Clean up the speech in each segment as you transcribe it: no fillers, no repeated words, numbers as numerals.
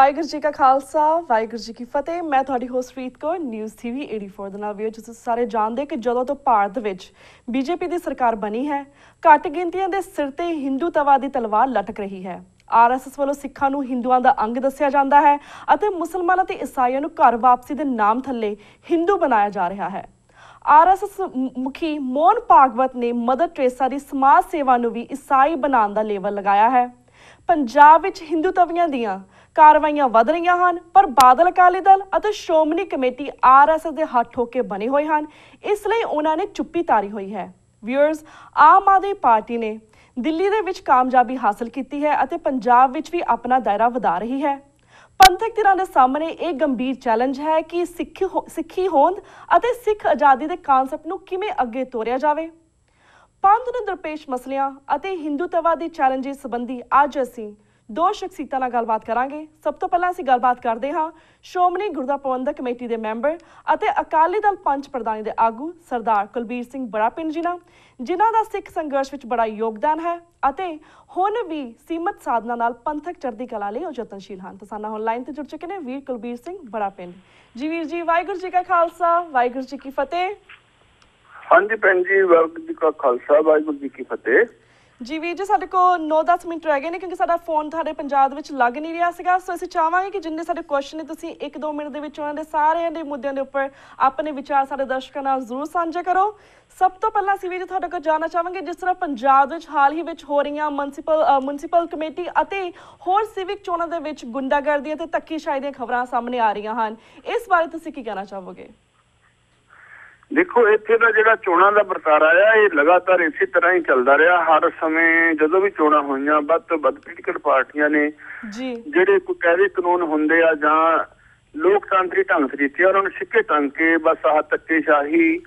ਵਾਹਿਗੁਰੂ ਜੀ ਕਾ ਖਾਲਸਾ ਵਾਹਿਗੁਰੂ ਜੀ ਕੀ ਫਤਿਹ। ਮੈਂ ਤੁਹਾਡੀ ਹੋਸਟ ਰੀਤ ਕੌਰ ਨਿਊਜ਼ TV 84 ਦੇ ਨਾਲ ਵੀਡੀਓ ਤੁਸੀਂ ਸਾਰੇ ਜਾਣਦੇ ਕਿ ਜਦੋਂ ਤੋਂ ਭਾਰਤ ਵਿੱਚ ਬੀਜੇਪੀ ਦੀ ਸਰਕਾਰ ਬਣੀ ਹੈ, ਘੱਟ ਗਿਣਤੀਆਂ ਦੇ ਸਿਰ ਤੇ ਹਿੰਦੂਤਵਾ ਦੀ ਤਲਵਾਰ ਲਟਕ ਰਹੀ ਹੈ। RSS ਵੱਲੋਂ ਸਿੱਖਾਂ ਨੂੰ ਹਿੰਦੂਆਂ ਦਾ ਅੰਗ ਦੱਸਿਆ ਜਾਂਦਾ ਹੈ ਅਤੇ ਮੁਸਲਮਾਨਾਂ ਤੇ ਈਸਾਈਆਂ ਨੂੰ ਘਰ ਵਾਪਸੀ ਦੇ ਨਾਮ ਥੱਲੇ ਹਿੰਦੂ ਬਣਾਇਆ ਜਾ ਰਿਹਾ ਹੈ। RSS ਮੁਖੀ ਮੋਹਨ ਭਾਗਵਤ ਨੇ ਮਦਰ ਟਰੇਸਾ ਦੀ ਸਮਾਜ ਸੇਵਾ ਨੂੰ ਵੀ ਈਸਾਈ ਬਣਾਉਣ ਦਾ ਲੇਬਲ ਲਗਾਇਆ ਹੈ। ਪੰਜਾਬ ਵਿੱਚ ਹਿੰਦੂਤਵੀਆਂ ਦੀਆਂ ਕਾਰਵਾਈਆਂ ਵਧ ਰਹੀਆਂ ਹਨ, ਪਰ ਬਾਦਲ ਅਕਾਲੀ ਦਲ ਅਤੇ ਸ਼੍ਰੋਮਣੀ ਕਮੇਟੀ RSS ਦੇ ਹੱਥ ਹੋ ਕੇ ਬਣੇ ਹੋਏ ਹਨ, ਇਸ ਲਈ ਉਹਨਾਂ ਨੇ ਚੁੱਪੀ ਤਾਰੀ ਹੋਈ ਹੈ। ਵਿਊਅਰਸ, ਆਮ ਆਦਮੀ ਪਾਰਟੀ ਨੇ ਦਿੱਲੀ ਦੇ ਵਿੱਚ ਕਾਮਯਾਬੀ ਹਾਸਲ ਕੀਤੀ ਹੈ ਅਤੇ ਪੰਜਾਬ ਵਿੱਚ ਵੀ ਆਪਣਾ ਦਾਇਰਾ ਵਧਾ ਰਹੀ ਹੈ। ਪੰਥਕ ਧਿਰਾਂ ਦੇ ਸਾਹਮਣੇ ਇਹ ਗੰਭੀਰ ਚੈਲੰਜ ਹੈ ਕਿ ਸਿੱਖੀ ਹੋਂਦ ਅਤੇ ਸਿੱਖ ਆਜ਼ਾਦੀ ਦੇ ਕਾਨਸੈਪਟ ਨੂੰ ਕਿਵੇਂ ਅੱਗੇ ਤੋਰਿਆ ਜਾਵੇ। ਪੰਥ ਨੂੰ ਦਰਪੇਸ਼ ਮਸਲਿਆਂ ਅਤੇ ਹਿੰਦੂਤਵਾ ਦੀ ਚੈਲੰਜਿਸ ਸੰਬੰਧੀ ਅੱਜ ਅਸੀਂ ਦੋ ਸ਼ਖਸੀਅਤਾਂ ਨਾਲ ਗੱਲਬਾਤ ਕਰਾਂਗੇ। ਸਭ ਤੋਂ ਪਹਿਲਾਂ ਅਸੀਂ ਗੱਲਬਾਤ ਕਰਦੇ ਹਾਂ ਸ਼੍ਰੋਮਣੀ ਗੁਰਦੁਆਰਾ ਪ੍ਰਬੰਧਕ ਕਮੇਟੀ ਦੇ ਮੈਂਬਰ ਅਤੇ ਅਕਾਲੀ ਦਲ ਪੰਚ ਪ੍ਰਧਾਨੀ ਦੇ ਆਗੂ ਸਰਦਾਰ ਕੁਲਬੀਰ ਸਿੰਘ ਬੜਾਪਿੰਡ ਜੀ ਨਾਲ, ਜਿਨ੍ਹਾਂ ਦਾ ਸਿੱਖ ਸੰਘਰਸ਼ ਵਿੱਚ ਬੜਾ ਯੋਗਦਾਨ ਹੈ ਅਤੇ ਹੁਣ ਵੀ ਸੀਮਤ ਸਾਧਨਾਂ ਨਾਲ ਪੰਥਕ ਚੜ੍ਹਦੀ ਕਲਾ ਲਈ ਉਹ ਯਤਨਸ਼ੀਲ ਹਨ। ਤਾਂ ਸਾਨੂੰ ਹੁਣ ਲਾਈਨ ਤੇ ਜੁੜ ਚੁੱਕੇ ਨੇ ਵੀਰ ਕੁਲਬੀਰ ਸਿੰਘ ਬੜਾਪਿੰਡ ਜੀ। ਵੀਰ ਜੀ, ਵਾਹਿਗੁਰੂ ਜੀ ਕਾ ਖਾਲਸਾ ਵਾਹਿਗੁਰੂ ਜੀ ਕੀ ਫਤਿਹ। ਹਾਂਜੀ ਭੈਣ ਜੀ, ਵਾਹਿਗੁਰੂ ਜੀ ਕਾ ਖਾਲਸਾ ਵਾਹਿਗੁਰੂ ਜੀ ਕੀ ਫਤਿਹ। ਜੀ ਵੀਰ ਜੀ, ਸਾਡੇ ਕੋਲ 9-10 ਮਿੰਟ ਰਹਿ ਗਏ ਨੇ ਕਿਉਂਕਿ ਸਾਡਾ ਫੋਨ ਤੁਹਾਡੇ ਪੰਜਾਬ ਵਿੱਚ ਲੱਗ ਨਹੀਂ ਰਿਹਾ ਸੀਗਾ, ਸੋ ਅਸੀਂ ਚਾਹਾਂਗੇ ਕਿ ਜਿੰਨੇ ਸਾਡੇ ਕੁਐਸਚਨ ਨੇ ਤੁਸੀਂ 1-2 ਮਿੰਟ ਦੇ ਵਿੱਚ ਉਹਨਾਂ ਦੇ ਸਾਰਿਆਂ ਦੇ ਮੁੱਦਿਆਂ ਦੇ ਉੱਪਰ ਆਪਣੇ ਵਿਚਾਰ ਸਾਡੇ ਦਰਸ਼ਕਾਂ ਨਾਲ ਜ਼ਰੂਰ ਸਾਂਝੇ ਕਰੋ। ਸਭ ਤੋਂ ਪਹਿਲਾਂ ਅਸੀਂ ਵੀਰ ਜੀ ਤੁਹਾਡੇ ਕੋਲ ਜਾਣਨਾ ਚਾਹਾਂਗੇ, ਜਿਸ ਤਰ੍ਹਾਂ ਪੰਜਾਬ ਵਿੱਚ ਹਾਲ ਹੀ ਵਿੱਚ ਹੋ ਰਹੀਆਂ ਮੁਨਸਿਪਲ ਕਮੇਟੀ ਅਤੇ ਹੋਰ ਸਿਵਿਕ ਚੋਣਾਂ ਦੇ ਵਿੱਚ ਗੁੰਡਾਗਰਦੀ ਅਤੇ ਧੱਕੇਸ਼ਾਹੀ ਦੀਆਂ ਖਬਰਾਂ ਸਾਹਮਣੇ ਆ ਰਹੀਆਂ ਹਨ, ਇਸ ਬਾਰੇ ਤੁਸੀਂ ਕੀ ਕਹਿਣਾ ਚਾਹੋਗੇ? ਦੇਖੋ, ਇੱਥੇ ਦਾ ਜਿਹੜਾ ਚੋਣਾਂ ਦਾ ਵਰਤਾਰਾ ਆ ਇਹ ਲਗਾਤਾਰ ਇਸੇ ਤਰ੍ਹਾਂ ਹੀ ਚੱਲਦਾ ਰਿਹਾ। ਹਰ ਸਮੇਂ ਜਦੋਂ ਵੀ ਚੋਣਾਂ ਹੋਈਆਂ, ਵੱਧ ਤੋਂ ਵੱਧ ਪੋਲੀਟੀਕਲ ਪਾਰਟੀਆਂ ਨੇ ਜਿਹੜੇ ਕੋਈ ਕਾਇਦੇ ਕਾਨੂੰਨ ਹੁੰਦੇ ਆ ਜਾਂ ਲੋਕਤੰਤਰੀ ਢੰਗ ਤਰੀਕੇ ਉਹਨਾਂ ਨੂੰ ਸਿੱਕੇ ਟੰਗ ਕੇ ਬਸ ਆਹ ਧੱਕੇਸ਼ਾਹੀ,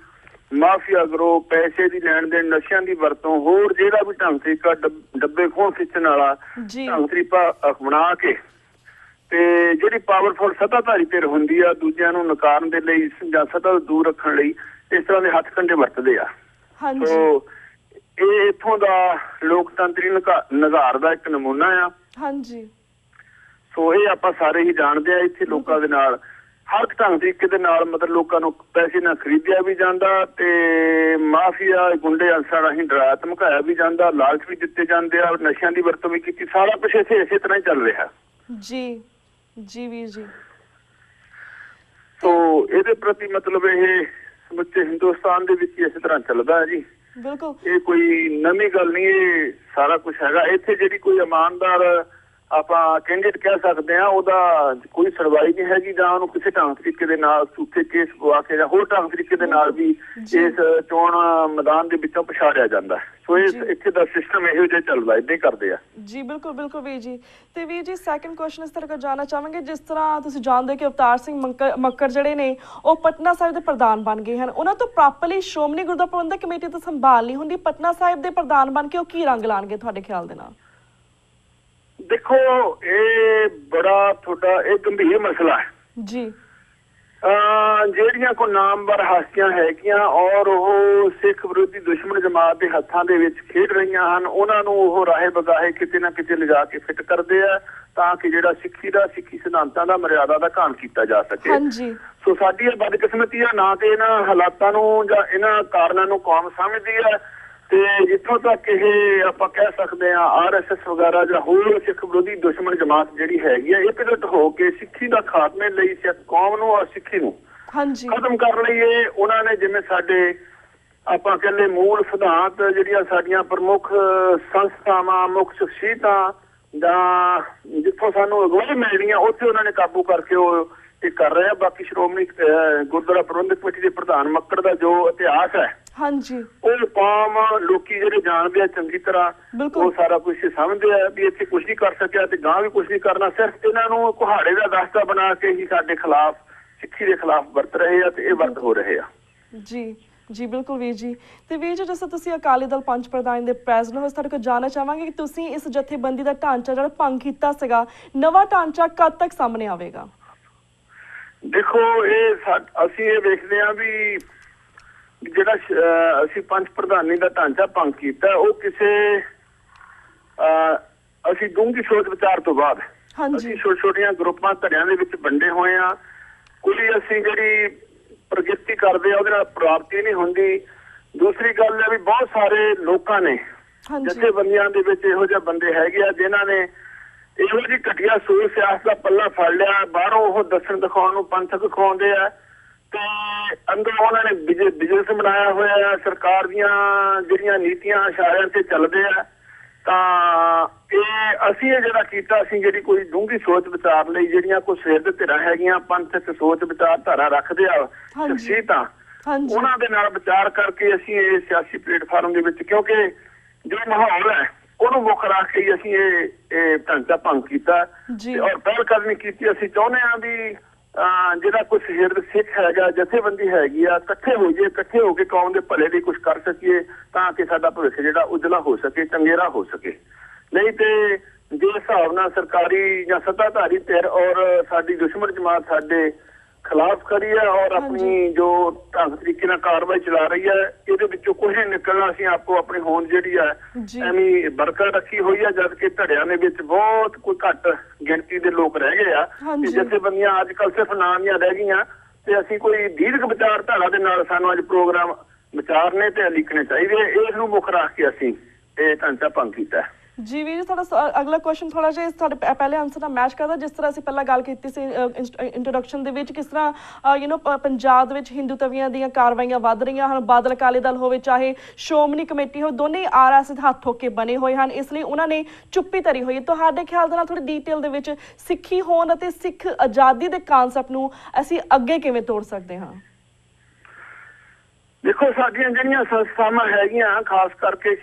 ਮਾਫੀਆ ਗਰੋ, ਪੈਸੇ ਦੀ ਲੈਣ ਦੇਣ, ਨਸ਼ਿਆਂ ਦੀ ਵਰਤੋਂ, ਹੋਰ ਜਿਹੜਾ ਵੀ ਢੰਗ ਤਰੀਕਾ ਡੱਬੇ ਖੋਹ ਖਿੱਚਣ ਵਾਲਾ ਢੰਗ ਤਰੀਕਾ ਬਣਾ ਕੇ ਤੇ ਜਿਹੜੀ ਪਾਵਰਫੁਲ ਸੱਤਾਧਾਰੀ ਧਿਰ ਹੁੰਦੀ ਆ ਦੂਜਿਆਂ ਨੂੰ ਨਕਾਰਨ ਦੇ ਲਈ ਜਾਂ ਸੱਤਾ ਤੋਂ ਦੂਰ ਰੱਖਣ ਲਈ ਇਸ ਤਰ੍ਹਾਂ ਦੇ ਹੱਥ ਕੰਡੇ ਵਰਤਦੇ ਆ। ਸੋ ਇਹ ਇੱਥੋਂ ਦਾ ਲੋਕਤੰਤਰੀ ਨਿਘਾਰ ਦਾ ਇੱਕ ਨਮੂਨਾ ਆ। ਹਾਂਜੀ, ਸੋ ਇਹ ਆਪਾਂ ਸਾਰੇ ਹੀ ਜਾਣਦੇ ਆ। ਇੱਥੇ ਲੋਕਾਂ ਦੇ ਨਾਲ ਹਰ ਢੰਗ ਤਰੀਕੇ ਦੇ ਨਾਲ ਮਤਲਬ ਲੋਕਾਂ ਨੂੰ ਪੈਸੇ ਨਾਲ ਖਰੀਦਿਆ ਵੀ ਜਾਂਦਾ ਤੇ ਮਾਫੀਆ ਗੁੰਡੇ ਅਨਸਰਾਂ ਰਾਹੀਂ ਡਰਾਇਆ ਧਮਕਾਇਆ ਵੀ ਜਾਂਦਾ, ਲਾਲਚ ਵੀ ਦਿੱਤੇ ਜਾਂਦੇ ਆ, ਨਸ਼ਿਆਂ ਦੀ ਵਰਤੋਂ ਵੀ ਕੀਤੀ। ਸਾਰਾ ਕੁਛ ਇੱਥੇ ਇਸੇ ਤਰ੍ਹਾਂ ਹੀ ਚੱਲ ਰਿਹਾ। ਜੀ ਵੀਰ ਜੀ, ਸੋ ਇਹਦੇ ਪ੍ਰਤੀ ਮਤਲਬ ਇਹ ਸਮੁੱਚੇ ਹਿੰਦੁਸਤਾਨ ਦੇ ਵਿੱਚ ਇਸੇ ਤਰ੍ਹਾਂ ਚੱਲਦਾ ਹੈ ਜੀ। ਬਿਲਕੁਲ, ਇਹ ਕੋਈ ਨਵੀਂ ਗੱਲ ਨਹੀਂ, ਇਹ ਸਾਰਾ ਕੁਛ ਹੈਗਾ। ਇੱਥੇ ਜਿਹੜੀ ਕੋਈ ਇਮਾਨਦਾਰ ਆਪਾਂ ਕੈਂਡੀਡੇਟ ਕਹਿ ਸਕਦੇ ਹਾਂ ਉਹਦਾ ਕੋਈ ਸੁਣਵਾਈ ਨਹੀਂ ਹੈਗੀ, ਜਾਂ ਉਹਨੂੰ ਕਿਸੇ ਢੰਗ ਤਰੀਕੇ ਦੇ ਨਾਲ ਝੂਠੇ ਕੇਸ ਪਵਾ ਕੇ ਜਾਂ ਹੋਰ ਢੰਗ ਤਰੀਕੇ ਦੇ ਨਾਲ ਵੀ ਇਸ ਚੋਣ ਮੈਦਾਨ ਦੇ ਵਿੱਚੋਂ ਪਛਾੜਿਆ ਜਾਂਦਾ। ਸੋ ਇਹ ਇੱਥੇ ਦਾ ਸਿਸਟਮ ਇਹੋ ਜਿਹਾ ਚੱਲਦਾ, ਏਦਾਂ ਹੀ ਕਰਦੇ ਆ ਜੀ। ਬਿਲਕੁਲ ਵੀਰ ਜੀ। ਤੇ ਵੀਰ ਜੀ, ਸੈਕੰਡ ਕੁਐਸਚਨ ਇਸ ਤਰ੍ਹਾਂ ਦਾ ਜਾਣਨਾ ਚਾਹਾਂਗੇ, ਜਿਸ ਤਰ੍ਹਾਂ ਤੁਸੀਂ ਜਾਣਦੇ ਕਿ ਅਵਤਾਰ ਸਿੰਘ ਮੱਕੜ ਜਿਹੜੇ ਨੇ ਉਹ ਪਟਨਾ ਸਾਹਿਬ ਦੇ ਪ੍ਰਧਾਨ ਬਣ ਗਏ ਹਨ, ਉਹਨਾਂ ਤੋਂ ਪ੍ਰੋਪਰਲੀ ਸ਼੍ਰੋਮਣੀ ਗੁਰਦੁਆਰਾ ਪ੍ਰਬੰਧਕ ਕਮੇਟੀ ਤੋਂ ਸੰਭਾਲ ਨਹੀਂ ਹੁੰਦੀ, ਪਟਨਾ ਸਾਹਿਬ ਦੇ ਪ੍ਰਧਾਨ ਬਣ ਕੇ ਉਹ ਕੀ ਰੰਗ ਲਾਣਗੇ ਤੁਹਾਡੇ ਖਿਆਲ ਦੇ ਨਾਲ? ਦੇਖੋ, ਇਹ ਬੜਾ ਤੁਹਾਡਾ ਇਹ ਗੰਭੀਰ ਮਸਲਾ ਹੈ ਜੀ। ਜਿਹੜੀਆਂ ਕੋਈ ਨਾਮਵਰ ਹਸਤੀਆਂ ਹੈਗੀਆਂ ਔਰ ਉਹ ਸਿੱਖ ਵਿਰੋਧੀ ਦੁਸ਼ਮਣ ਜਮਾਤ ਦੇ ਹੱਥਾਂ ਦੇ ਵਿੱਚ ਖੇਡ ਰਹੀਆਂ ਹਨ, ਉਹਨਾਂ ਨੂੰ ਉਹ ਰਾਹੇ ਬਗਾਹੇ ਕਿਤੇ ਨਾ ਕਿਤੇ ਲਿਜਾ ਕੇ ਫਿੱਟ ਕਰਦੇ ਆ ਤਾਂ ਕਿ ਜਿਹੜਾ ਸਿੱਖੀ ਸਿਧਾਂਤਾਂ ਦਾ ਮਰਿਆਦਾ ਦਾ ਘਾਣ ਕੀਤਾ ਜਾ ਸਕੇ। ਸੋ ਸਾਡੀ ਇਹ ਬਦਕਿਸਮਤੀ ਆ, ਨਾ ਕਿ ਇਹਨਾਂ ਹਾਲਾਤਾਂ ਨੂੰ ਜਾਂ ਇਹਨਾਂ ਕਾਰਨਾਂ ਨੂੰ ਕੌਮ ਸਮਝਦੀ ਹੈ। ਤੇ ਜਿੱਥੋਂ ਤੱਕ ਇਹ ਆਪਾਂ ਕਹਿ ਸਕਦੇ ਹਾਂ RSS ਵਗੈਰਾ ਜਾਂ ਹੋਰ ਸਿੱਖ ਵਿਰੋਧੀ ਦੁਸ਼ਮਣ ਜਮਾਤ ਜਿਹੜੀ ਹੈਗੀ ਆ, ਇਕਜੁੱਟ ਹੋ ਕੇ ਸਿੱਖੀ ਦਾ ਖਾਤਮੇ ਲਈ, ਸਿੱਖ ਕੌਮ ਨੂੰ ਔਰ ਸਿੱਖੀ ਨੂੰ ਖਤਮ ਕਰਨ ਲਈ ਇਹ ਉਹਨਾਂ ਨੇ ਜਿਵੇਂ ਸਾਡੇ ਆਪਾਂ ਕਹਿੰਦੇ ਮੂਲ ਸਿਧਾਂਤ ਜਿਹੜੀਆਂ ਸਾਡੀਆਂ ਪ੍ਰਮੁੱਖ ਸੰਸਥਾਵਾਂ, ਮੁੱਖ ਸ਼ਖਸੀਅਤਾਂ ਜਾਂ ਜਿੱਥੋਂ ਸਾਨੂੰ ਅਗਵਾਈ ਮਿਲਣੀ ਆ ਉੱਥੇ ਉਹਨਾਂ ਨੇ ਕਾਬੂ ਕਰਕੇ ਉਹ ਇਹ ਕਰ ਰਹੇ ਆ। ਬਾਕੀ ਸ਼੍ਰੋਮਣੀ ਗੁਰਦੁਆਰਾ ਪ੍ਰਬੰਧਕ ਕਮੇਟੀ ਦੇ ਪ੍ਰਧਾਨ ਮੱਕੜ ਦਾ ਜੋ ਇਤਿਹਾਸ ਹੈ ਉਹ ਕੌਮ ਲੋਕੀ ਜਿਹੜੇ ਜਾਣਦੇ ਆ ਚੰਗੀ ਤਰ੍ਹਾਂ, ਉਹ ਸਾਰਾ ਕੁਝ ਸਮਝਦੇ ਆ ਵੀ ਇੱਥੇ ਕੁਛ ਨਹੀਂ ਕਰ ਸਕਿਆ ਤੇ ਗਾਂ ਵੀ ਕੁਛ ਨਹੀਂ ਕਰਨਾ। ਸਿਰਫ ਇਹਨਾਂ ਨੂੰ ਕੁਹਾੜੇ ਦਾ ਦਸਤਾ ਬਣਾ ਕੇ ਹੀ ਸਾਡੇ ਖਿਲਾਫ, ਸਿੱਖੀ ਦੇ ਖਿਲਾਫ ਵਰਤ ਰਹੇ ਆ ਤੇ ਇਹ ਵਰਤ ਹੋ ਰਹੇ ਆ ਜੀ। ਬਿਲਕੁਲ ਵੀਰ ਜੀ। ਤੇ ਵੀਰ ਜੀ, ਜਿਵੇਂ ਤੁਸੀਂ ਅਕਾਲੀ ਦਲ ਪੰਚ ਪ੍ਰਧਾਨ ਦੇ ਪ੍ਰੈਜ਼ੀਡੈਂਟ ਹੋ, ਤੁਹਾਡੇ ਕੋਲ ਜਾਣਨਾ ਚਾਹਾਂਗੇ ਕਿ ਤੁਸੀਂ ਇਸ ਜਥੇਬੰਦੀ ਦਾ ਢਾਂਚਾ ਜਿਹੜਾ ਭੰਗ ਕੀਤਾ ਸੀਗਾ, ਨਵਾਂ ਢਾਂਚਾ ਕਦ ਤੱਕ ਸਾਹਮਣੇ ਆਵੇਗਾ? ਦੇਖੋ, ਅਸੀਂ ਇਹ ਵੇਖਦੇ ਹਾਂ ਵੀ ਜਿਹੜਾ ਅਸੀਂ ਪੰਚ ਪ੍ਰਧਾਨੀ ਦਾ ਢਾਂਚਾ ਭੰਗ ਕੀਤਾ ਉਹ ਕਿਸੇ ਅਸੀਂ ਡੂੰਘੀ ਸੋਚ ਵਿਚਾਰ ਤੋਂ ਬਾਅਦ ਅਸੀਂ ਛੋਟੇ ਛੋਟੀਆਂ ਗਰੁੱਪਾਂ ਧੜਿਆਂ ਦੇ ਵਿੱਚ ਵੰਡੇ ਹੋਏ ਆ। ਕੋਈ ਅਸੀਂ ਜਿਹੜੀ ਪ੍ਰਗਤੀ ਕਰਦੇ ਆ ਉਹਦੇ ਨਾਲ ਪ੍ਰਾਪਤੀ ਨਹੀਂ ਹੁੰਦੀ। ਦੂਸਰੀ ਗੱਲ ਹੈ ਵੀ ਬਹੁਤ ਸਾਰੇ ਲੋਕਾਂ ਨੇ ਜਥੇਬੰਦੀਆਂ ਦੇ ਵਿੱਚ ਇਹੋ ਜਿਹੇ ਬੰਦੇ ਹੈਗੇ ਆ ਜਿਨ੍ਹਾਂ ਨੇ ਇਹੋ ਜਿਹੀ ਘਟੀਆ ਸੂਝ ਸਿਆਸਤ ਦਾ ਪੱਲਾ ਫੜ ਲਿਆ। ਬਾਹਰੋਂ ਉਹ ਦੱਸਣ ਦਿਖਾਉਣ ਨੂੰ ਪੰਥ ਦਿਖਾਉਂਦੇ ਆ ਤੇ ਅੰਦਰੋਂ ਉਹਨਾਂ ਨੇ ਬਿਜ਼ਨਸ ਬਣਾਇਆ ਹੋਇਆ ਆ। ਸਰਕਾਰ ਦੀਆਂ ਜਿਹੜੀਆਂ ਨੀਤੀਆਂ ਇਸ਼ਾਰਿਆਂ ਤੇ ਚੱਲਦੇ ਆ। ਤਾਂ ਅਸੀਂ ਇਹ ਜਿਹੜਾ ਕੀਤਾ, ਅਸੀਂ ਜਿਹੜੀ ਕੋਈ ਡੂੰਘੀ ਸੋਚ ਵਿਚਾਰ ਲਈ ਜਿਹੜੀਆਂ ਕੋਈ ਸਿਰਦ ਧਿਰਾਂ ਹੈਗੀਆਂ ਪੰਥਕ ਸੋਚ ਵਿਚਾਰਧਾਰਾ ਰੱਖਦੇ ਆ ਸ਼ਖਸੀਅਤਾਂ, ਉਹਨਾਂ ਦੇ ਨਾਲ ਵਿਚਾਰ ਕਰਕੇ ਅਸੀਂ ਇਹ ਸਿਆਸੀ ਪਲੇਟਫਾਰਮ ਦੇ ਵਿੱਚ, ਕਿਉਂਕਿ ਜੋ ਮਾਹੌਲ ਹੈ ਉਹਨੂੰ ਮੁੱਖ ਰੱਖ ਕੇ ਅਸੀਂ ਇਹ ਢਾਂਚਾ ਭੰਗ ਕੀਤਾ ਔਰ ਪਹਿਲ ਕਦਮੀ ਕੀਤੀ। ਅਸੀਂ ਚਾਹੁੰਦੇ ਹਾਂ ਵੀ ਜਿਹੜਾ ਕੁਛ ਹਿਰਦ ਸਿੱਖ ਹੈਗਾ, ਜਥੇਬੰਦੀ ਹੈਗੀ ਆ, ਇਕੱਠੇ ਹੋ ਜਾਈਏ, ਇਕੱਠੇ ਹੋ ਕੇ ਕੌਮ ਦੇ ਭਲੇ ਲਈ ਕੁਛ ਕਰ ਸਕੀਏ ਤਾਂ ਕਿ ਸਾਡਾ ਭਵਿੱਖ ਜਿਹੜਾ ਉਜਲਾ ਹੋ ਸਕੇ, ਚੰਗੇਰਾ ਹੋ ਸਕੇ। ਨਹੀਂ ਤੇ ਜਿਸ ਹਿਸਾਬ ਨਾਲ ਸਰਕਾਰੀ ਜਾਂ ਸੱਤਾਧਾਰੀ ਧਿਰ ਔਰ ਸਾਡੀ ਦੁਸ਼ਮਣ ਜਮਾਤ ਸਾਡੇ ਖਿਲਾਫ ਖੜੀ ਹੈ ਔਰ ਆਪਣੀ ਜੋ ਢੰਗ ਤਰੀਕੇ ਨਾਲ ਕਾਰਵਾਈ ਚਲਾ ਰਹੀ ਹੈ, ਇਹਦੇ ਵਿੱਚੋਂ ਕੁਝ ਨਹੀਂ ਨਿਕਲਣਾ। ਅਸੀਂ ਆਪੋ ਆਪਣੀ ਹੋਂਦ ਜਿਹੜੀ ਹੈ ਐਵੇਂ ਬਰਕਰਾਰ ਰੱਖੀ ਹੋਈ ਹੈ, ਜਦ ਕਿ ਧੜਿਆਂ ਦੇ ਵਿੱਚ ਬਹੁਤ ਕੋਈ ਘੱਟ ਗਿਣਤੀ ਦੇ ਲੋਕ ਰਹਿ ਗਏ ਆ ਤੇ ਜਥੇਬੰਦੀਆਂ ਅੱਜ ਕੱਲ੍ਹ ਸਿਰਫ ਨਾਂ ਦੀਆਂ ਰਹਿ ਗਈਆਂ। ਤੇ ਅਸੀਂ ਕੋਈ ਦੀਰਘ ਵਿਚਾਰਧਾਰਾ ਦੇ ਨਾਲ ਸਾਨੂੰ ਅੱਜ ਪ੍ਰੋਗਰਾਮ ਵਿਚਾਰਨੇ ਤੇ ਲਿਖਣੇ ਚਾਹੀਦੇ, ਇਸ ਨੂੰ ਮੁੱਖ ਰੱਖ ਕੇ ਅਸੀਂ ਇਹ ਢਾਂਚਾ ਭੰਗ ਕੀਤਾ। ਜੀ ਵੀਰ ਜੀ, ਸਾਡਾ ਅਗਲਾ ਕੁਐਸਚਨ ਥੋੜਾ ਜਿਹਾ ਸਾਡੇ ਪਹਿਲੇ ਆਨਸਰ ਨਾਲ ਮੈਚ ਕਰਦਾ। ਜਿਸ ਤਰ੍ਹਾਂ ਅਸੀਂ ਪਹਿਲਾਂ ਗੱਲ ਕੀਤੀ ਸੀ ਇੰਟਰੋਡਕਸ਼ਨ ਦੇ ਵਿੱਚ, ਕਿਸ ਤਰ੍ਹਾਂ ਪੰਜਾਬ ਦੇ ਵਿੱਚ ਹਿੰਦੂਤਵੀਆਂ ਦੀਆਂ ਕਾਰਵਾਈਆਂ ਵੱਧ ਰਹੀਆਂ ਹਨ। ਬਾਦਲ ਅਕਾਲੀ ਦਲ ਹੋਵੇ ਚਾਹੇ ਸ਼੍ਰੋਮਣੀ ਕਮੇਟੀ ਹੋਵੇ, ਦੋਨੇ RS ਦੇ ਹੱਥ ਠੋਕ ਕੇ ਬਣੇ ਹੋਏ ਹਨ, ਇਸ ਲਈ ਉਹਨਾਂ ਨੇ ਚੁੱਪੀ ਧਰੀ ਹੋਈ ਹੈ। ਤੁਹਾਡੇ ਖਿਆਲ ਦੇ ਨਾਲ ਥੋੜੀ ਡੀਟੇਲ ਦੇ ਵਿੱਚ ਸਿੱਖੀ ਹੋਂਦ ਅਤੇ ਸਿੱਖ ਆਜ਼ਾਦੀ ਦੇ ਕਾਨਸੈਪਟ ਨੂੰ ਅਸੀਂ ਅੱਗੇ ਕਿਵੇਂ ਤੋੜ ਸਕਦੇ ਹਾਂ? ਦੇਖੋ, ਸਾਡੀਆਂ ਜਿਹੜੀਆਂ ਸੰਸਥਾਵਾਂ ਹੈਗੀਆਂ ਖਾਸ ਕਰਕੇ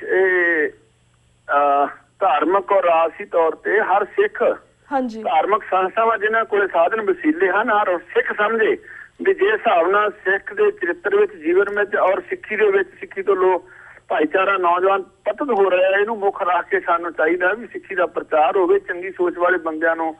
ਧਾਰਮਿਕ ਔਰ ਰਾਜਸੀ ਤੌਰ ਤੇ ਹਰ ਸਿੱਖ ਧਾਰਮਿਕ ਸੰਸਥਾਵਾਂ ਜਿਨ੍ਹਾਂ ਕੋਲ ਸਾਧਨ ਵਸੀਲੇ ਹਨ, ਹਰ ਸਿੱਖ ਸਮਝੇ ਵੀ ਜੇ ਹਿਸਾਬ ਨਾਲ ਸਿੱਖ ਦੇ ਚਰਿੱਤਰ ਵਿੱਚ, ਜੀਵਨ ਵਿੱਚ ਔਰ ਸਿੱਖੀ ਦੇ ਵਿੱਚ, ਸਿੱਖੀ ਤੋਂ ਲੋਕ ਭਾਈਚਾਰਾ ਨੌਜਵਾਨ ਪਤਨ ਹੋ ਰਿਹਾ, ਇਹਨੂੰ ਮੁੱਖ ਰੱਖ ਕੇ ਸਾਨੂੰ ਚਾਹੀਦਾ ਵੀ ਸਿੱਖੀ ਦਾ ਪ੍ਰਚਾਰ ਹੋਵੇ। ਚੰਗੀ ਸੋਚ ਵਾਲੇ ਬੰਦਿਆਂ ਨੂੰ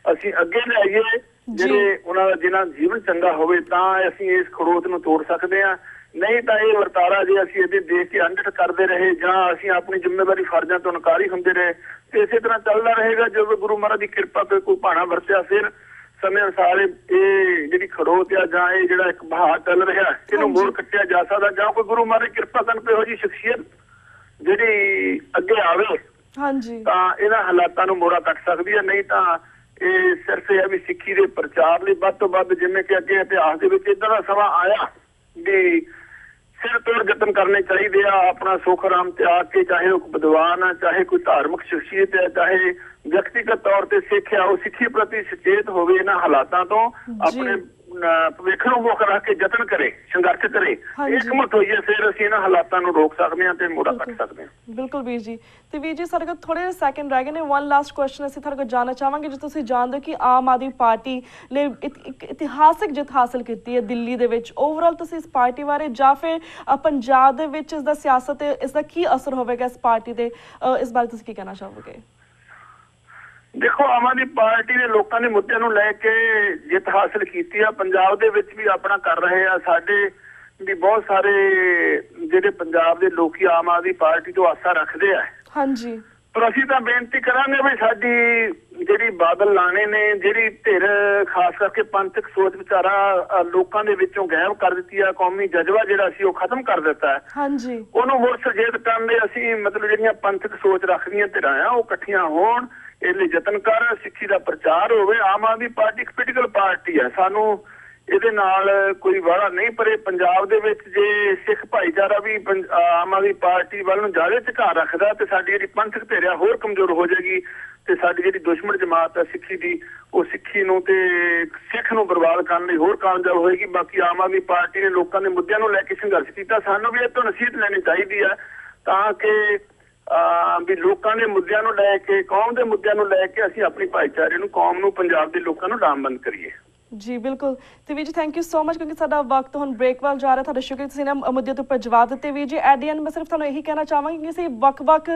ਅਸੀਂ ਅੱਗੇ ਲਿਆਈਏ, ਜਿਹੜੇ ਉਹਨਾਂ ਦਾ ਜਿਹਨਾਂ ਜੀਵਨ ਚੰਗਾ ਹੋਵੇ, ਤਾਂ ਅਸੀਂ ਇਸ ਖੜੋਤ ਨੂੰ ਤੋੜ ਸਕਦੇ ਹਾਂ। ਨਹੀਂ ਤਾਂ ਇਹ ਵਰਤਾਰਾ ਜੇ ਅਸੀਂ ਇਹਦੇ ਦੇਖ ਕੇ ਅੰਡਟ ਕਰਦੇ ਰਹੇ ਜਾਂ ਅਸੀਂ ਆਪਣੀ ਜ਼ਿੰਮੇਵਾਰੀ ਫਰਜ਼ਾਂ ਤੋਂ ਇਨਕਾਰੀ ਹੁੰਦੇ ਰਹੇ ਤੇ ਇਸੇ ਤਰ੍ਹਾਂ ਚੱਲਦਾ ਰਹੇਗਾ। ਜਦੋਂ ਗੁਰੂ ਮਹਾਰਾਜ ਦੀ ਕਿਰਪਾ ਤੇ ਕੋਈ ਭਾਣਾ ਵਰਤਿਆ, ਫਿਰ ਸਮੇਂ ਅਨੁਸਾਰ ਇਹ ਜਿਹੜੀ ਖੜੋਤ ਆ ਜਾਂ ਇਹ ਜਿਹੜਾ ਇੱਕ ਬਹਾਰ ਚੱਲ ਰਿਹਾ, ਇਹਨੂੰ ਮੋੜ ਕੱਟਿਆ ਜਾ ਸਕਦਾ। ਜਾਂ ਕੋਈ ਗੁਰੂ ਮਹਾਰਾਜ ਕਿਰਪਾ ਕਰਨ ਤੇ ਇਹੋ ਜਿਹੀ ਸ਼ਖਸੀਅਤ ਜਿਹੜੀ ਅੱਗੇ ਆਵੇ ਤਾਂ ਇਹਨਾਂ ਹਾਲਾਤਾਂ ਨੂੰ ਮੋੜਾ ਕੱਟ ਸਕਦੀ ਹੈ। ਨਹੀਂ ਤਾਂ ਇਹ ਸਿਰਫ ਇਹ ਵੀ ਸਿੱਖੀ ਦੇ ਪ੍ਰਚਾਰ ਲਈ ਵੱਧ ਤੋਂ ਵੱਧ, ਜਿਵੇਂ ਕਿ ਅੱਗੇ ਇਤਿਹਾਸ ਦੇ ਵਿੱਚ ਏਦਾਂ ਦਾ ਸਮਾਂ ਆਇਆ ਵੀ ਸਿਰ ਤੋੜ ਯਤਨ ਕਰਨੇ ਚਾਹੀਦੇ ਆ। ਆਪਣਾ ਸੁੱਖ ਆਰਾਮ ਤਿਆਗ ਕੇ, ਚਾਹੇ ਉਹ ਵਿਦਵਾਨ ਆ, ਚਾਹੇ ਕੋਈ ਧਾਰਮਿਕ ਸ਼ਖਸੀਅਤ ਹੈ, ਚਾਹੇ ਵਿਅਕਤੀਗਤ ਤੌਰ ਤੇ ਸਿੱਖ ਆ, ਉਹ ਸਿੱਖੀ ਪ੍ਰਤੀ ਸੁਚੇਤ ਹੋਵੇ। ਇਹਨਾਂ ਹਾਲਾਤਾਂ ਤੋਂ ਆਪਣੇ ਭਵਿੱਖ ਨੂੰ ਮੁੱਖ ਰੱਖ ਕੇ ਯਤਨ ਕਰੇ, ਸੰਘਰਸ਼ ਕਰੇ, ਇੱਕਮਤ ਹੋਈਏ, ਫਿਰ ਅਸੀਂ ਇਹਨਾਂ ਹਾਲਾਤਾਂ ਨੂੰ ਰੋਕ ਸਕਦੇ ਹਾਂ ਤੇ ਮੋੜਾ ਕੱਟ ਸਕਦੇ ਹਾਂ। ਬਿਲਕੁਲ ਵੀਰ ਜੀ। ਤੇ ਵੀਰ ਜੀ, ਸਾਡੇ ਕੋਲ ਥੋੜੇ ਜਿਹੇ ਸੈਕਿੰਡ ਰਹਿ ਗਏ ਨੇ। ਵਨ ਲਾਸਟ ਕੁਐਸਚਨ ਅਸੀਂ ਤੁਹਾਡੇ ਕੋਲ ਜਾਣਨਾ ਚਾਹਾਂਗੇ। ਜੇ ਤੁਸੀਂ ਜਾਣਦੇ ਹੋ ਕਿ ਆਮ ਆਦਮੀ ਪਾਰਟੀ ਨੇ ਇੱਕ ਇਤਿਹਾਸਿਕ ਜਿੱਤ ਹਾਸਲ ਕੀਤੀ ਹੈ ਦਿੱਲੀ ਦੇ ਵਿੱਚ, ਓਵਰਆਲ ਤੁਸੀਂ ਇਸ ਪਾਰਟੀ ਬਾਰੇ ਜਾਂ ਫਿਰ ਪੰਜਾਬ ਦੇ ਵਿੱਚ ਇਸ ਦਾ ਸਿਆਸਤ ਤੇ ਇਸ ਦਾ ਕੀ ਅਸਰ ਹੋਵੇਗਾ ਇਸ ਪਾਰਟੀ ਦੇ, ਇਸ ਬਾਰੇ ਤੁਸੀਂ ਕੀ ਕਹਿਣਾ ਚਾਹੋਗੇ? ਦੇਖੋ, ਆਮ ਆਦਮੀ ਪਾਰਟੀ ਨੇ ਲੋਕਾਂ ਦੇ ਮੁੱਦਿਆਂ ਨੂੰ ਲੈ ਕੇ ਜਿੱਤ ਹਾਸਲ ਕੀਤੀ ਆ। ਪੰਜਾਬ ਦੇ ਵਿੱਚ ਵੀ ਆਪਣਾ ਕਰ ਰਹੇ ਆ। ਸਾਡੇ ਵੀ ਬਹੁਤ ਸਾਰੇ ਜਿਹੜੇ ਪੰਜਾਬ ਦੇ ਲੋਕੀ ਆਮ ਆਦਮੀ ਪਾਰਟੀ ਤੋਂ ਆਸਾ ਰੱਖਦੇ ਆ। ਪਰ ਅਸੀਂ ਤਾਂ ਬੇਨਤੀ ਕਰਾਂਗੇ ਵੀ ਸਾਡੀ ਜਿਹੜੀ ਬਾਦਲ ਲਾਣੇ ਨੇ, ਜਿਹੜੀ ਧਿਰ ਖਾਸ ਕਰਕੇ ਪੰਥਕ ਸੋਚ ਵਿਚਾਰਾ ਲੋਕਾਂ ਦੇ ਵਿੱਚੋਂ ਗਾਇਬ ਕਰ ਦਿੱਤੀ ਆ, ਕੌਮੀ ਜਜ਼ਬਾ ਜਿਹੜਾ ਸੀ ਉਹ ਖਤਮ ਕਰ ਦਿੱਤਾ ਹੈ, ਉਹਨੂੰ ਮੁੜ ਸੁਚੇਤ ਕਰਨ ਦੇ ਅਸੀਂ ਮਤਲਬ ਜਿਹੜੀਆਂ ਪੰਥਕ ਸੋਚ ਰੱਖਦੀਆਂ ਧਿਰਾਂ ਆ ਉਹ ਇਕੱਠੀਆਂ ਹੋਣ, ਇਸ ਲਈ ਯਤਨ ਕਰ, ਸਿੱਖੀ ਦਾ ਪ੍ਰਚਾਰ ਹੋਵੇ। ਆਮ ਆਦਮੀ ਪਾਰਟੀ ਇੱਕ ਪੋਲੀਟੀਕਲ ਪਾਰਟੀ ਹੈ, ਸਾਨੂੰ ਇਹਦੇ ਨਾਲ ਕੋਈ ਵਾੜਾ ਨਹੀਂ। ਪਰ ਇਹ ਪੰਜਾਬ ਦੇ ਵਿੱਚ ਜੇ ਸਿੱਖ ਭਾਈਚਾਰਾ ਵੀ ਆਮ ਆਦਮੀ ਪਾਰਟੀ ਵੱਲ ਨੂੰ ਜ਼ਿਆਦਾ ਝੁਕਾਅ ਰੱਖਦਾ ਤੇ ਸਾਡੀ ਜਿਹੜੀ ਪੰਥਕ ਧਿਰ ਹੋਰ ਕਮਜ਼ੋਰ ਹੋ ਜਾਏਗੀ ਤੇ ਸਾਡੀ ਜਿਹੜੀ ਦੁਸ਼ਮਣ ਜਮਾਤ ਹੈ ਸਿੱਖੀ ਦੀ, ਉਹ ਸਿੱਖੀ ਨੂੰ ਤੇ ਸਿੱਖ ਨੂੰ ਬਰਬਾਦ ਕਰਨ ਲਈ ਹੋਰ ਕਾਮਯਾਬ ਹੋਏਗੀ। ਬਾਕੀ ਆਮ ਆਦਮੀ ਪਾਰਟੀ ਨੇ ਲੋਕਾਂ ਦੇ ਮੁੱਦਿਆਂ ਨੂੰ ਲੈ ਕੇ ਸੰਘਰਸ਼ ਕੀਤਾ, ਸਾਨੂੰ ਵੀ ਇਹ ਤੋਂ ਨਸੀਹਤ ਲੈਣੀ ਚਾਹੀਦੀ ਹੈ ਤਾਂ ਕਿ ਵੀ ਲੋਕਾਂ ਦੇ ਮੁੱਦਿਆਂ ਨੂੰ ਲੈ ਕੇ, ਕੌਮ ਦੇ ਮੁੱਦਿਆਂ ਨੂੰ ਲੈ ਕੇ ਅਸੀਂ ਆਪਣੀ ਭਾਈਚਾਰੇ ਨੂੰ, ਕੌਮ ਨੂੰ, ਪੰਜਾਬ ਦੇ ਲੋਕਾਂ ਨੂੰ ਲਾਮਬੰਦ ਕਰੀਏ। ਜੀ ਬਿਲਕੁਲ। ਤੇ ਵੀਰ ਜੀ ਥੈਂਕ ਯੂ ਸੋ ਮਚ, ਕਿਉਂਕਿ ਸਾਡਾ ਵਕਤ ਹੁਣ ਬ੍ਰੇਕ ਵੱਲ ਜਾ ਰਿਹਾ। ਤੁਹਾਡਾ ਸ਼ੁਕਰ ਤੁਸੀਂ ਨੇ ਮੁੱਦੇ ਦੇ ਉੱਪਰ ਜਵਾਬ ਦਿੱਤੇ। ਵੀਰ ਜੀ ਐਟ ਦੀ ਐਂਡ ਮੈਂ ਸਿਰਫ ਤੁਹਾਨੂੰ ਇਹੀ ਕਹਿਣਾ ਚਾਹਾਂਗੀ ਕਿ ਅਸੀਂ ਵੱਖ-ਵੱਖ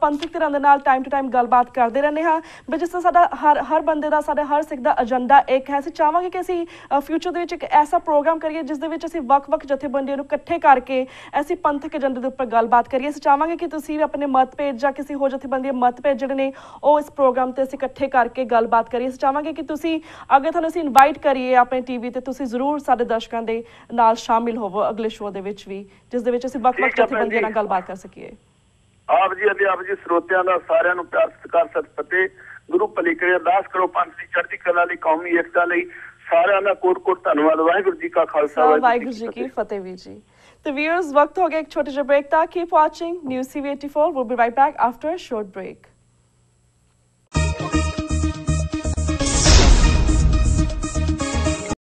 ਪੰਥਕ ਧਿਰਾਂ ਦੇ ਨਾਲ ਟਾਈਮ ਟੂ ਟਾਈਮ ਗੱਲਬਾਤ ਕਰਦੇ ਰਹਿੰਦੇ ਹਾਂ, ਬਟ ਜਿਸ ਤਰ੍ਹਾਂ ਸਾਡਾ ਹਰ ਬੰਦੇ ਦਾ, ਸਾਡਾ ਹਰ ਸਿੱਖ ਦਾ ਏਜੰਡਾ ਇੱਕ ਹੈ। ਅਸੀਂ ਚਾਹਾਂਗੇ ਕਿ ਅਸੀਂ ਫਿਊਚਰ ਦੇ ਵਿੱਚ ਇੱਕ ਐਸਾ ਪ੍ਰੋਗਰਾਮ ਕਰੀਏ ਜਿਸ ਦੇ ਵਿੱਚ ਅਸੀਂ ਵੱਖ-ਵੱਖ ਜਥੇਬੰਦੀਆਂ ਨੂੰ ਇਕੱਠੇ ਕਰਕੇ ਅਸੀਂ ਪੰਥਕ ਏਜੰਡੇ ਦੇ ਉੱਪਰ ਗੱਲਬਾਤ ਕਰੀਏ। ਅਸੀਂ ਚਾਹਾਂਗੇ ਕਿ ਤੁਸੀਂ ਵੀ ਆਪਣੇ ਮਤਭੇਦ ਜਾਂ ਕਿਸੇ ਹੋਰ ਜਥੇਬੰਦੀ ਦੇ ਮਤਭੇਦ ਜਿਹੜੇ ਨੇ ਉਹ ਇਸ ਪ੍ਰੋਗਰਾਮ ਤੇ ਅਸੀਂ ਇਕੱਠੇ ਕਰਕੇ ਗੱਲਬਾਤ ਕਰੀਏ। ਅਸੀਂ ਚਾਹਾਂਗੇ ਕਿ ਤੁਸੀਂ ਅੱਗੇ ਤੁਹਾਨੂੰ ਅਸੀਂ ਇਨਵਾਈਟ ਕਰੀਏ ਆਪਣੇ ਟੀਵੀ ਤੇ, ਤੁਸੀਂ ਜ਼ਰੂਰ ਸਾਡੇ ਦਰਸ਼ਕਾਂ ਦੇ ਨਾਲ ਸ਼ਾਮਿਲ ਹੋਵੋ ਅਗਲੇ ਸ਼ੋਅ ਦੇ ਵਿੱਚ ਵੀ, ਜਿਸ ਦੇ ਵਿੱਚ ਅਸੀਂ ਵੱਖ-ਵੱਖ ਜਥੇਬੰਦੀਆਂ ਨਾਲ ਗੱਲਬਾਤ ਕਰ ਸਕੀਏ। ਆਪ ਜੀ ਅਤੇ ਆਪ ਜੀ ਸਰੋਤਿਆਂ ਦਾ ਸਾਰਿਆਂ ਨੂੰ ਪਿਆਰ ਸਤਿਕਾਰ ਫਤਿਹ। ਗੁਰੂ ਭਲੀ ਕਰੇ, ਅਰਦਾਸ ਕਰੋ ਪੰਥ ਦੀ ਚੜ੍ਹਦੀ ਕਲਾ ਲਈ, ਕੌਮੀ ਏਕਤਾ ਲਈ। ਸਾਰਿਆਂ ਦਾ ਕੋਟ-ਕੋਟ ਧੰਨਵਾਦ। ਵਾਹਿਗੁਰੂ ਜੀ ਕਾ ਖਾਲਸਾ, ਵਾਹਿਗੁਰੂ ਜੀ ਕੀ ਫਤਿਹ। ਵੀਰ ਜੀ ਤੇ ਵੀਅਰਸ, ਵਕਤ ਹੋ ਗਿਆ ਇੱਕ ਛੋਟੇ ਜਿਹੇ ਬ੍ਰੇਕ ਦਾ। Keep watching news TV 84। We'll be right back after a short break.